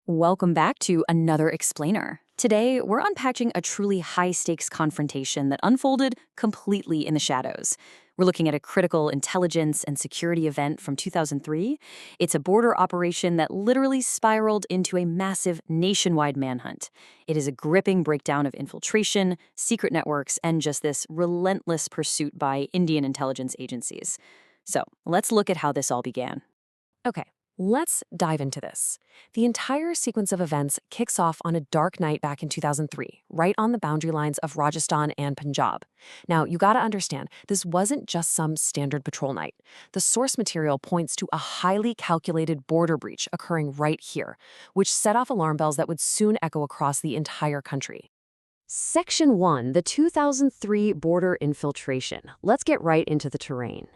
Welcome back to another explainer. Today, we're unpacking a truly high-stakes confrontation that unfolded completely in the shadows. We're looking at a critical intelligence and security event from 2003. It's a border operation that literally spiraled into a massive nationwide manhunt. It is a gripping breakdown of infiltration, secret networks, and just this relentless pursuit by Indian intelligence agencies. So, let's look at how this all began. Okay, let's dive into this. The entire sequence of events kicks off on a dark night back in 2003, right on the boundary lines of Rajasthan and Punjab. Now, you gotta understand, this wasn't just some standard patrol night. The source material points to a highly calculated border breach occurring right here, which set off alarm bells that would soon echo across the entire country. Section 1, the 2003 border infiltration. Let's get right into the terrain.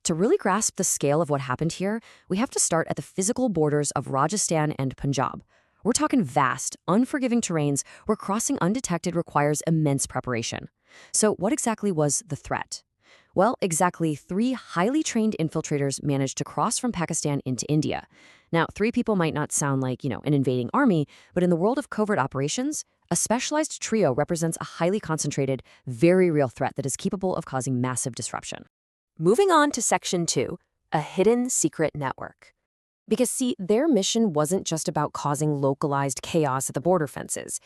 To really grasp the scale of what happened here, we have to start at the physical borders of Rajasthan and Punjab. We're talking vast, unforgiving terrains where crossing undetected requires immense preparation. So what exactly was the threat? Well, exactly 3 highly trained infiltrators managed to cross from Pakistan into India. Now, 3 people might not sound like, an invading army, but in the world of covert operations, a specialized trio represents a highly concentrated, very real threat that is capable of causing massive disruption. Moving on to Section 2, a hidden secret network. Because see, their mission wasn't just about causing localized chaos at the border fences.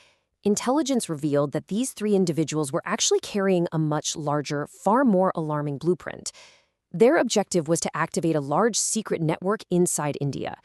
Intelligence revealed that these 3 individuals were actually carrying a much larger, far more alarming blueprint. Their objective was to activate a large secret network inside India.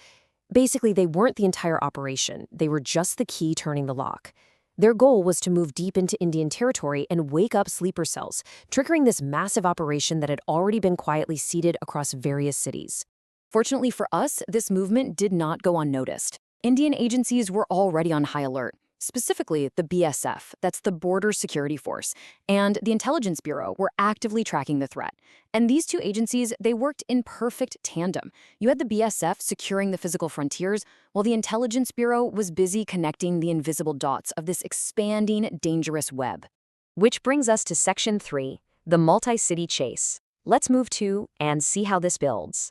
Basically, they weren't the entire operation. They were just the key turning the lock. Their goal was to move deep into Indian territory and wake up sleeper cells, triggering this massive operation that had already been quietly seeded across various cities. Fortunately for us, this movement did not go unnoticed. Indian agencies were already on high alert, specifically the BSF, that's the Border Security Force, and the Intelligence Bureau were actively tracking the threat. And these 2 agencies, they worked in perfect tandem. You had the BSF securing the physical frontiers, while the Intelligence Bureau was busy connecting the invisible dots of this expanding, dangerous web. Which brings us to Section 3, the multi-city chase. Let's move to and see how this builds.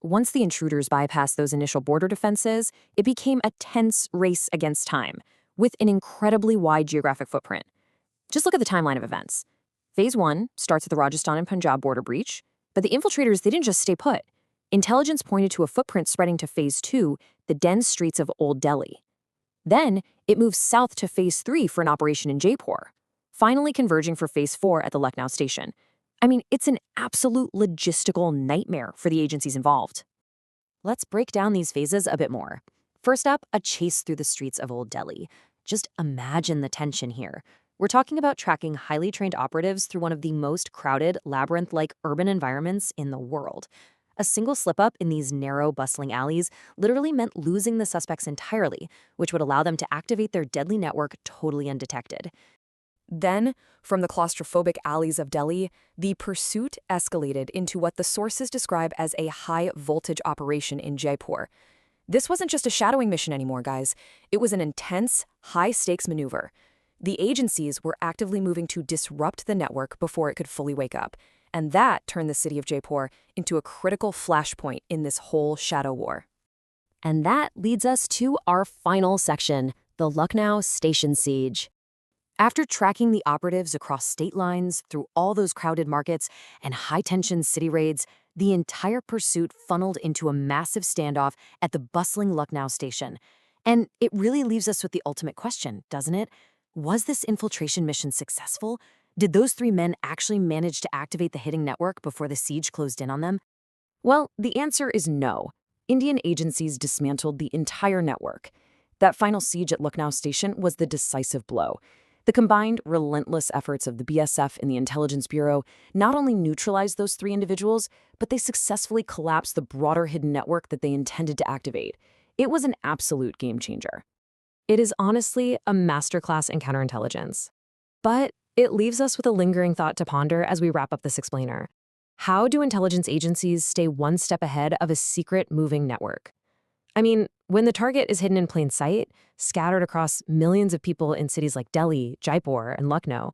Once the intruders bypassed those initial border defenses, it became a tense race against time, with an incredibly wide geographic footprint. Just look at the timeline of events. Phase 1 starts at the Rajasthan and Punjab border breach, but the infiltrators, they didn't just stay put. Intelligence pointed to a footprint spreading to Phase 2, the dense streets of Old Delhi. Then, it moves south to Phase 3 for an operation in Jaipur, finally converging for Phase 4 at the Lucknow station. I mean, it's an absolute logistical nightmare for the agencies involved. Let's break down these phases a bit more. First up, a chase through the streets of Old Delhi. Just imagine the tension here. We're talking about tracking highly trained operatives through one of the most crowded, labyrinth-like urban environments in the world. A single slip-up in these narrow, bustling alleys literally meant losing the suspects entirely, which would allow them to activate their deadly network totally undetected. Then, from the claustrophobic alleys of Delhi, the pursuit escalated into what the sources describe as a high-voltage operation in Jaipur. This wasn't just a shadowing mission anymore, guys. It was an intense, high-stakes maneuver. The agencies were actively moving to disrupt the network before it could fully wake up, and that turned the city of Jaipur into a critical flashpoint in this whole shadow war. And that leads us to our final section, the Lucknow station siege. After tracking the operatives across state lines, through all those crowded markets and high-tension city raids, the entire pursuit funneled into a massive standoff at the bustling Lucknow station. And it really leaves us with the ultimate question, doesn't it? Was this infiltration mission successful? Did those 3 men actually manage to activate the hitting network before the siege closed in on them? Well, the answer is no. Indian agencies dismantled the entire network. That final siege at Lucknow station was the decisive blow. The combined, relentless efforts of the BSF and the Intelligence Bureau not only neutralized those 3 individuals, but they successfully collapsed the broader hidden network that they intended to activate. It was an absolute game changer. It is honestly a masterclass in counterintelligence. But it leaves us with a lingering thought to ponder as we wrap up this explainer. How do intelligence agencies stay one step ahead of a secret moving network? I mean, when the target is hidden in plain sight, scattered across millions of people in cities like Delhi, Jaipur, and Lucknow,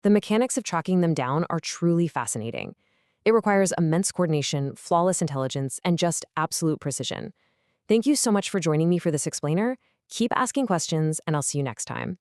the mechanics of tracking them down are truly fascinating. It requires immense coordination, flawless intelligence, and just absolute precision. Thank you so much for joining me for this explainer. Keep asking questions, and I'll see you next time.